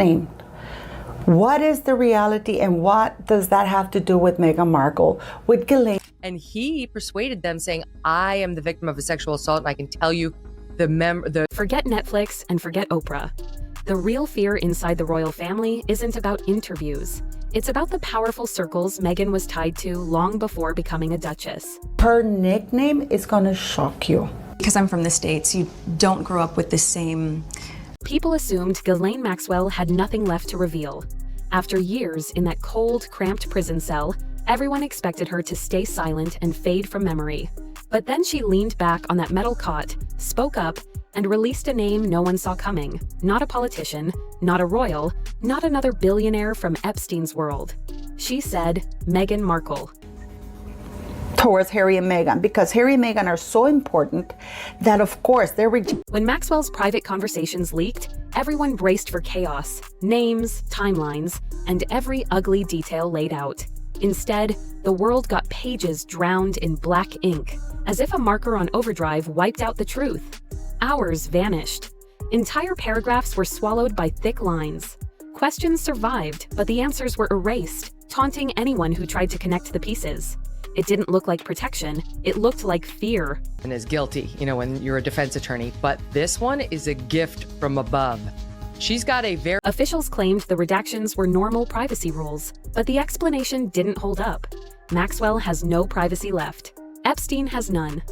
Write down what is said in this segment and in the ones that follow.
name. What is the reality, and what does that have to do with Meghan Markle, with Ghislaine? And he persuaded them, saying, I am the victim of a sexual assault, and I can tell you Forget Netflix and forget Oprah. The real fear inside the royal family isn't about interviews. It's about the powerful circles Meghan was tied to long before becoming a duchess. Her nickname is going to shock you. Because I'm from the States, you don't grow up with the same... People assumed Ghislaine Maxwell had nothing left to reveal. After years in that cold, cramped prison cell, everyone expected her to stay silent and fade from memory. But then she leaned back on that metal cot, spoke up, and released a name no one saw coming. Not a politician, not a royal, not another billionaire from Epstein's world. She said, Meghan Markle. Towards Harry and Meghan, because Harry and Meghan are so important that, of course, they're... When Maxwell's private conversations leaked, everyone braced for chaos, names, timelines, and every ugly detail laid out. Instead, the world got pages drowned in black ink, as if a marker on overdrive wiped out the truth. Hours vanished. Entire paragraphs were swallowed by thick lines. Questions survived, but the answers were erased, taunting anyone who tried to connect the pieces. It didn't look like protection, it looked like fear. and is guilty, when you're a defense attorney. But this one is a gift from above. She's got a very... Officials claimed the redactions were normal privacy rules, but the explanation didn't hold up. Maxwell has no privacy left. Epstein has none.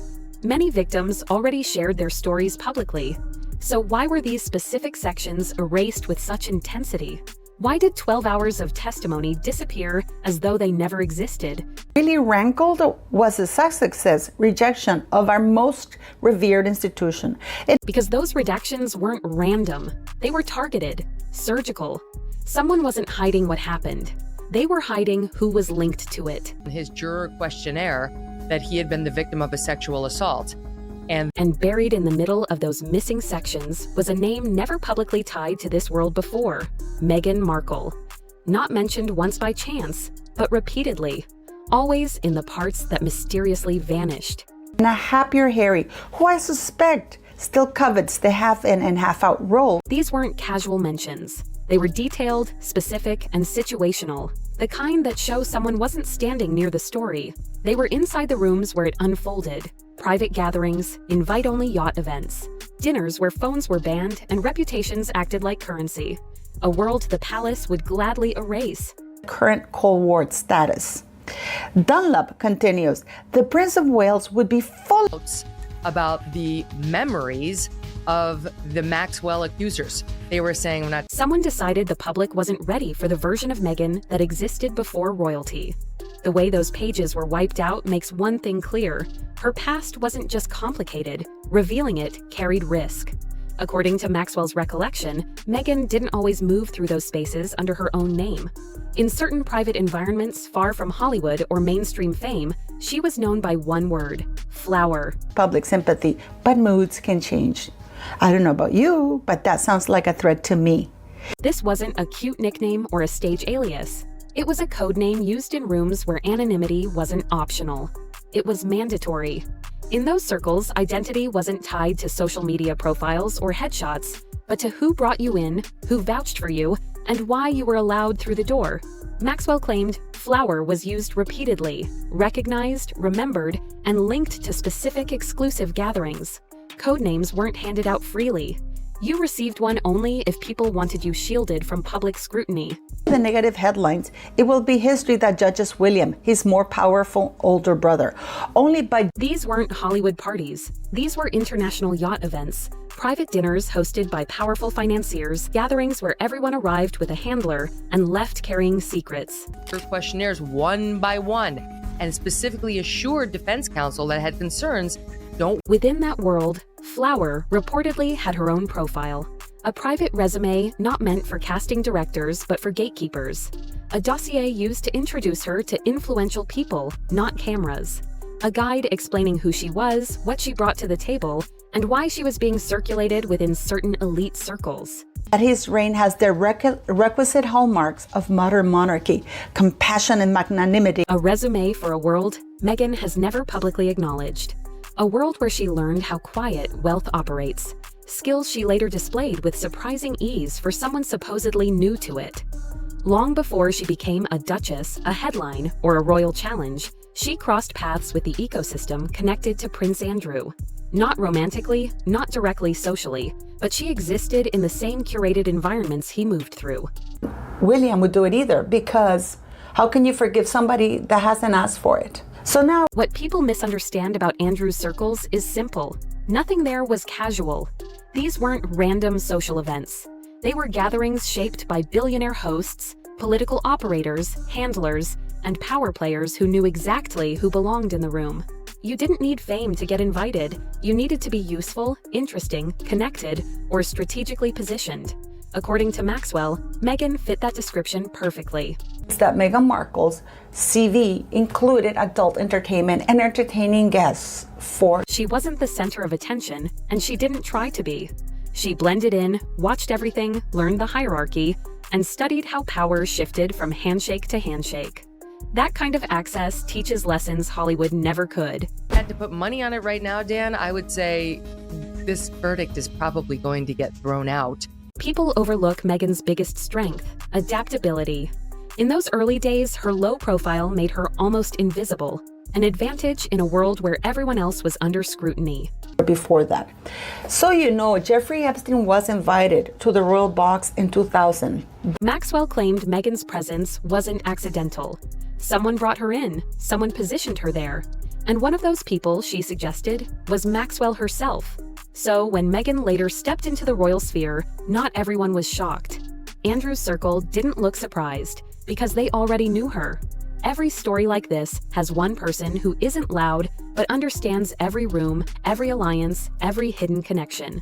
Many victims already shared their stories publicly. So why were these specific sections erased with such intensity? Why did 12 hours of testimony disappear as though they never existed? Really rankled was the Sussex's rejection of our most revered institution. Because those redactions weren't random. They were targeted, surgical. Someone wasn't hiding what happened. They were hiding who was linked to it. His juror questionnaire that he had been the victim of a sexual assault. And buried in the middle of those missing sections was a name never publicly tied to this world before, Meghan Markle. Not mentioned once by chance, but repeatedly, always in the parts that mysteriously vanished. And a happier Harry, who I suspect still covets the half-in and half-out role. These weren't casual mentions. They were detailed, specific, and situational, the kind that show someone wasn't standing near the story. They were inside the rooms where it unfolded. Private gatherings, invite-only yacht events, dinners where phones were banned and reputations acted like currency. A world the palace would gladly erase. Current Cold War status. Dunlop continues, the Prince of Wales would be full about the memories of the Maxwell accusers. They were saying we're not... Someone decided the public wasn't ready for the version of Meghan that existed before royalty. The way those pages were wiped out makes one thing clear. Her past wasn't just complicated. Revealing it carried risk. According to Maxwell's recollection, Meghan didn't always move through those spaces under her own name. In certain private environments far from Hollywood or mainstream fame, she was known by one word, flower. Public sympathy, but moods can change. I don't know about you, but that sounds like a threat to me. This wasn't a cute nickname or a stage alias. It was a code name used in rooms where anonymity wasn't optional. It was mandatory. In those circles, identity wasn't tied to social media profiles or headshots, but to who brought you in, who vouched for you, and why you were allowed through the door. Maxwell claimed flower was used repeatedly, recognized, remembered, and linked to specific exclusive gatherings. Codenames weren't handed out freely. You received one only if people wanted you shielded from public scrutiny. The negative headlines, it will be history that judges William, his more powerful older brother. Only by... These weren't Hollywood parties. These were international yacht events, private dinners hosted by powerful financiers, gatherings where everyone arrived with a handler and left carrying secrets. Her questionnaires one by one, and specifically assured defense counsel that had concerns don't... Within that world, Flower reportedly had her own profile. A private resume not meant for casting directors, but for gatekeepers. A dossier used to introduce her to influential people, not cameras. A guide explaining who she was, what she brought to the table, and why she was being circulated within certain elite circles. That his reign has the requisite hallmarks of modern monarchy, compassion and magnanimity. A resume for a world Meghan has never publicly acknowledged. A world where she learned how quiet wealth operates, skills she later displayed with surprising ease for someone supposedly new to it. Long before she became a duchess, a headline, or a royal challenge, she crossed paths with the ecosystem connected to Prince Andrew. Not romantically, not directly socially, but she existed in the same curated environments he moved through. William would do it either, because how can you forgive somebody that hasn't asked for it? So now, What people misunderstand about Andrew's circles is simple. Nothing there was casual. These weren't random social events. They were gatherings shaped by billionaire hosts, political operators, handlers, and power players who knew exactly who belonged in the room. You didn't need fame to get invited. You needed to be useful, interesting, connected, or strategically positioned. According to Maxwell, Meghan fit that description perfectly. it's that Meghan Markle's CV included adult entertainment and entertaining guests for. She wasn't the center of attention, and she didn't try to be. She blended in, watched everything, learned the hierarchy, and studied how power shifted from handshake to handshake. That kind of access teaches lessons Hollywood never could. Had to put money on it right now, Dan, I would say this verdict is probably going to get thrown out. People overlook Meghan's biggest strength, adaptability. In those early days, her low profile made her almost invisible, an advantage in a world where everyone else was under scrutiny. Before that. So you know, Jeffrey Epstein was invited to the Royal Box in 2000. Maxwell claimed Meghan's presence wasn't accidental. Someone brought her in, someone positioned her there, and one of those people, she suggested, was Maxwell herself. So when Meghan later stepped into the royal sphere, not everyone was shocked. Andrew's circle didn't look surprised, because they already knew her. Every story like this has one person who isn't loud, but understands every room, every alliance, every hidden connection.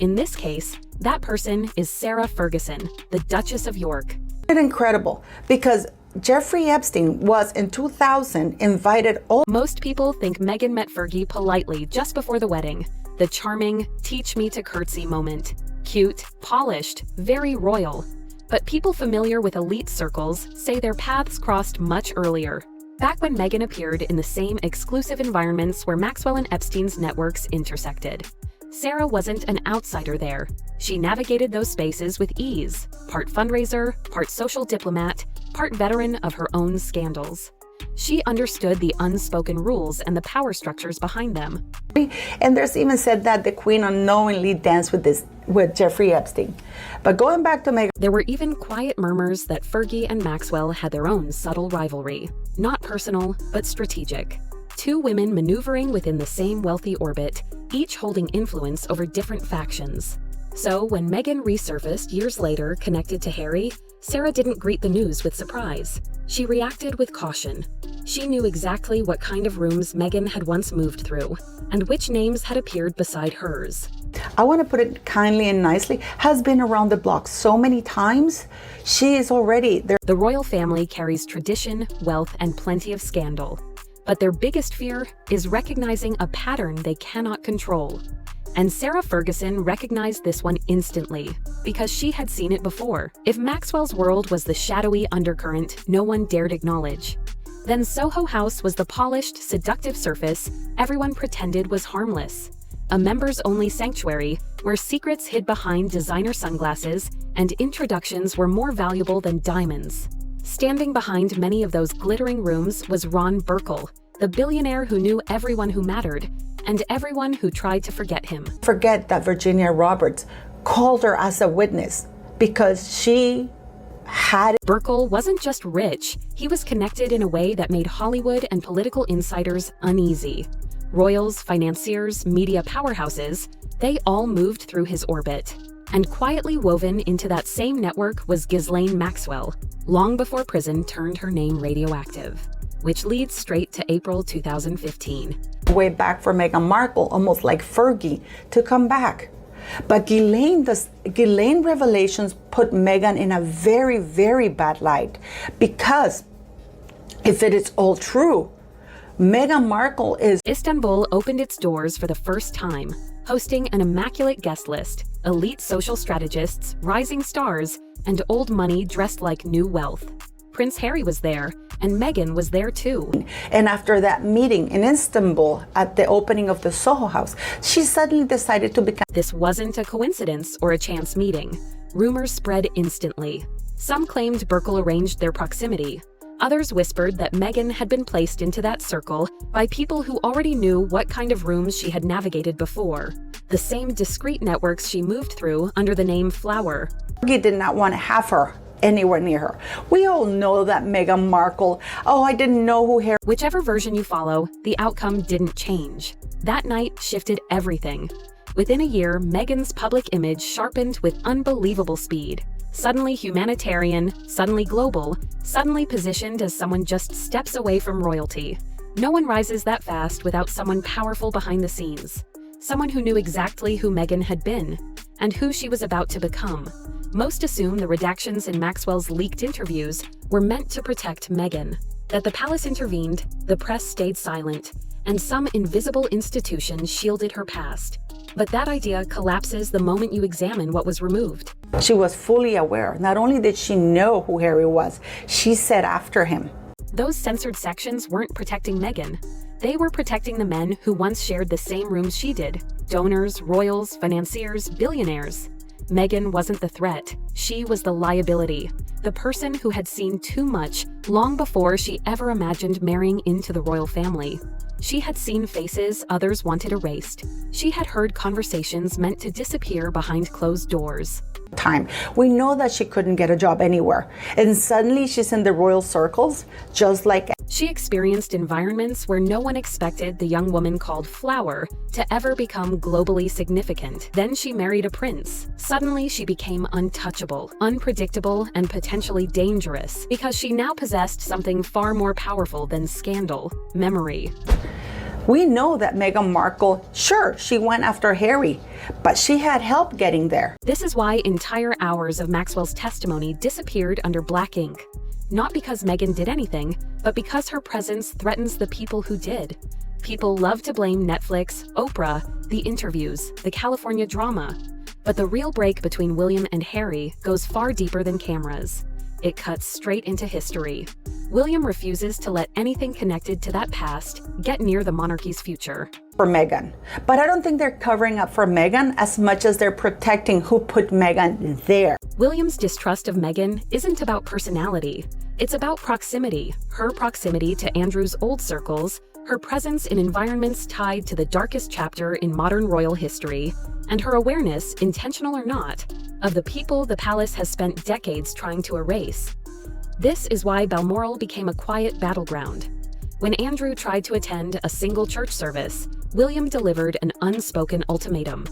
In this case, that person is Sarah Ferguson, the Duchess of York. It's incredible, because Jeffrey Epstein was in 2000 invited all. Most people think Meghan met Fergie politely just before the wedding. The charming, teach me to curtsy moment. Cute, polished, very royal. But people familiar with elite circles say their paths crossed much earlier, back when Meghan appeared in the same exclusive environments where Maxwell and Epstein's networks intersected. Sarah wasn't an outsider there. She navigated those spaces with ease, part fundraiser, part social diplomat, part veteran of her own scandals. She understood the unspoken rules and the power structures behind them. And there's even said that the Queen unknowingly danced with Jeffrey Epstein. But going back to Meghan, There were even quiet murmurs that Fergie and Maxwell had their own subtle rivalry. Not personal, but strategic. Two women maneuvering within the same wealthy orbit, each holding influence over different factions. So when Meghan resurfaced years later connected to Harry, Sarah didn't greet the news with surprise. She reacted with caution. She knew exactly what kind of rooms Meghan had once moved through, and which names had appeared beside hers. I want to put it kindly and nicely, has been around the block so many times. She is already there. The royal family carries tradition, wealth, and plenty of scandal. But their biggest fear is recognizing a pattern they cannot control. And Sarah Ferguson recognized this one instantly, because she had seen it before. If Maxwell's world was the shadowy undercurrent no one dared acknowledge, then Soho House was the polished, seductive surface everyone pretended was harmless. A members-only sanctuary where secrets hid behind designer sunglasses and introductions were more valuable than diamonds. Standing behind many of those glittering rooms was Ron Burkle, the billionaire who knew everyone who mattered, and everyone who tried to forget him. Forget that Virginia Roberts called her as a witness because she had. Burkle wasn't just rich, he was connected in a way that made Hollywood and political insiders uneasy. Royals, financiers, media powerhouses, they all moved through his orbit. And quietly woven into that same network was Ghislaine Maxwell, long before prison turned her name radioactive. Which leads straight to April 2015. Way back for Meghan Markle, almost like Fergie, to come back. But Ghislaine revelations put Meghan in a very, very bad light, because if it is all true, Meghan Markle is. Istanbul opened its doors for the first time, hosting an immaculate guest list, elite social strategists, rising stars, and old money dressed like new wealth. Prince Harry was there, and Meghan was there too. And after that meeting in Istanbul at the opening of the Soho House, she suddenly decided to become... This wasn't a coincidence or a chance meeting. Rumors spread instantly. Some claimed Markle arranged their proximity. Others whispered that Meghan had been placed into that circle by people who already knew what kind of rooms she had navigated before. The same discreet networks she moved through under the name Flower. He did not want to have her anywhere near her. We all know that Meghan Markle, oh, I didn't know who Harry... Whichever version you follow, the outcome didn't change. That night shifted everything. Within a year, Meghan's public image sharpened with unbelievable speed. Suddenly humanitarian, suddenly global, suddenly positioned as someone just steps away from royalty. No one rises that fast without someone powerful behind the scenes. Someone who knew exactly who Meghan had been, and who she was about to become. Most assume the redactions in Maxwell's leaked interviews were meant to protect Meghan. That the palace intervened, the press stayed silent, and some invisible institution shielded her past. But that idea collapses the moment you examine what was removed. She was fully aware. Not only did she know who Harry was, she said after him. Those censored sections weren't protecting Meghan. They were protecting the men who once shared the same rooms she did. Donors, royals, financiers, billionaires. Meghan wasn't the threat. She was the liability. The person who had seen too much long before she ever imagined marrying into the royal family. She had seen faces others wanted erased. She had heard conversations meant to disappear behind closed doors. We know that she couldn't get a job anywhere. And suddenly she's in the royal circles, just like... She experienced environments where no one expected the young woman called Flower to ever become globally significant. Then she married a prince. Suddenly she became untouchable, unpredictable, and potentially dangerous because she now possessed something far more powerful than scandal: memory. We know that Meghan Markle, sure, she went after Harry, but she had help getting there. This is why entire hours of Maxwell's testimony disappeared under black ink. Not because Meghan did anything, but because her presence threatens the people who did. People love to blame Netflix, Oprah, the interviews, the California drama. But the real break between William and Harry goes far deeper than cameras. It cuts straight into history. William refuses to let anything connected to that past get near the monarchy's future. For Meghan. But I don't think they're covering up for Meghan as much as they're protecting who put Meghan there. William's distrust of Meghan isn't about personality. It's about proximity. Her proximity to Andrew's old circles, her presence in environments tied to the darkest chapter in modern royal history, and her awareness, intentional or not, of the people the palace has spent decades trying to erase. This is why Balmoral became a quiet battleground. When Andrew tried to attend a single church service, William delivered an unspoken ultimatum.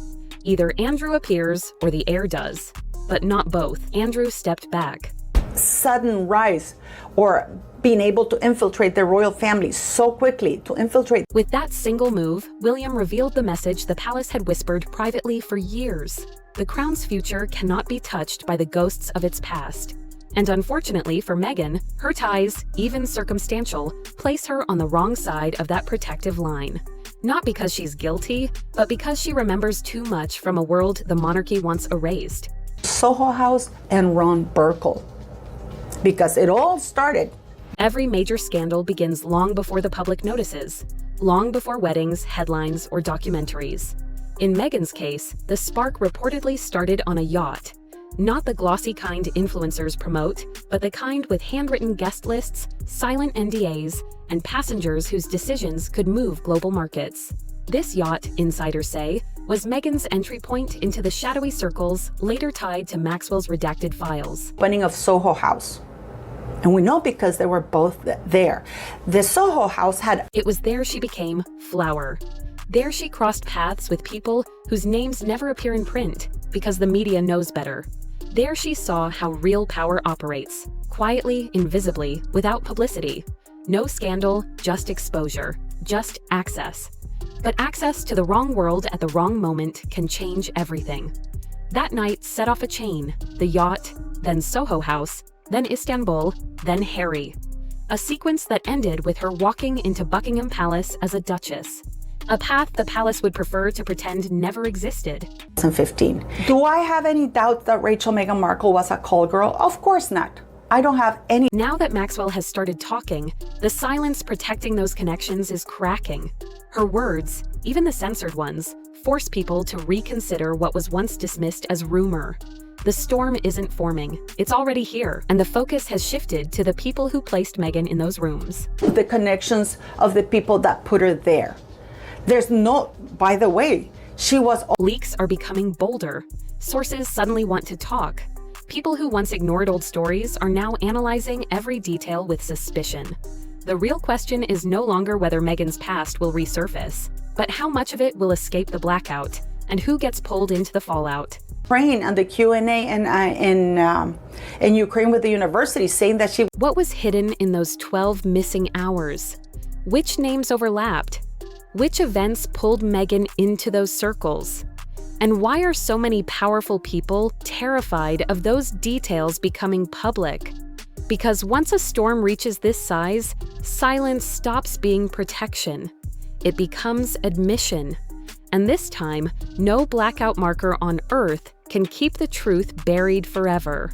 Either Andrew appears or the heir does, but not both. Andrew stepped back. Sudden rise or being able to infiltrate the royal family so quickly, to infiltrate. With that single move, William revealed the message the palace had whispered privately for years. The crown's future cannot be touched by the ghosts of its past. And unfortunately for Meghan, her ties, even circumstantial, place her on the wrong side of that protective line. Not because she's guilty, but because she remembers too much from a world the monarchy once erased. Soho House and Ron Burkle. Because it all started. Every major scandal begins long before the public notices, long before weddings, headlines, or documentaries. In Meghan's case, the spark reportedly started on a yacht. Not the glossy kind influencers promote, but the kind with handwritten guest lists, silent NDAs, and passengers whose decisions could move global markets. This yacht, insiders say, was Meghan's entry point into the shadowy circles later tied to Maxwell's redacted files. Opening of Soho House. And we know because they were both there. The Soho House had... It was there she became Flower. There she crossed paths with people whose names never appear in print because the media knows better. There she saw how real power operates, quietly, invisibly, without publicity. No scandal, just exposure, just access. But access to the wrong world at the wrong moment can change everything. That night set off a chain: the yacht, then Soho House, then Istanbul, then Harry. A sequence that ended with her walking into Buckingham Palace as a duchess. A path the palace would prefer to pretend never existed. 2015. Do I have any doubt that Meghan Markle was a call girl? Of course not. I don't have any. Now that Maxwell has started talking, the silence protecting those connections is cracking. Her words, even the censored ones, force people to reconsider what was once dismissed as rumor. The storm isn't forming, it's already here, and the focus has shifted to the people who placed Meghan in those rooms. The connections of the people that put her there. There's no, by the way, she was. Leaks are becoming bolder. Sources suddenly want to talk. People who once ignored old stories are now analyzing every detail with suspicion. The real question is no longer whether Meghan's past will resurface, but how much of it will escape the blackout, and who gets pulled into the fallout. Ukraine and the Q&A in Ukraine with the university saying that she. What was hidden in those 12 missing hours? Which names overlapped? Which events pulled Meghan into those circles? And why are so many powerful people terrified of those details becoming public? Because once a storm reaches this size, silence stops being protection. It becomes admission. And this time, no blackout marker on Earth can keep the truth buried forever.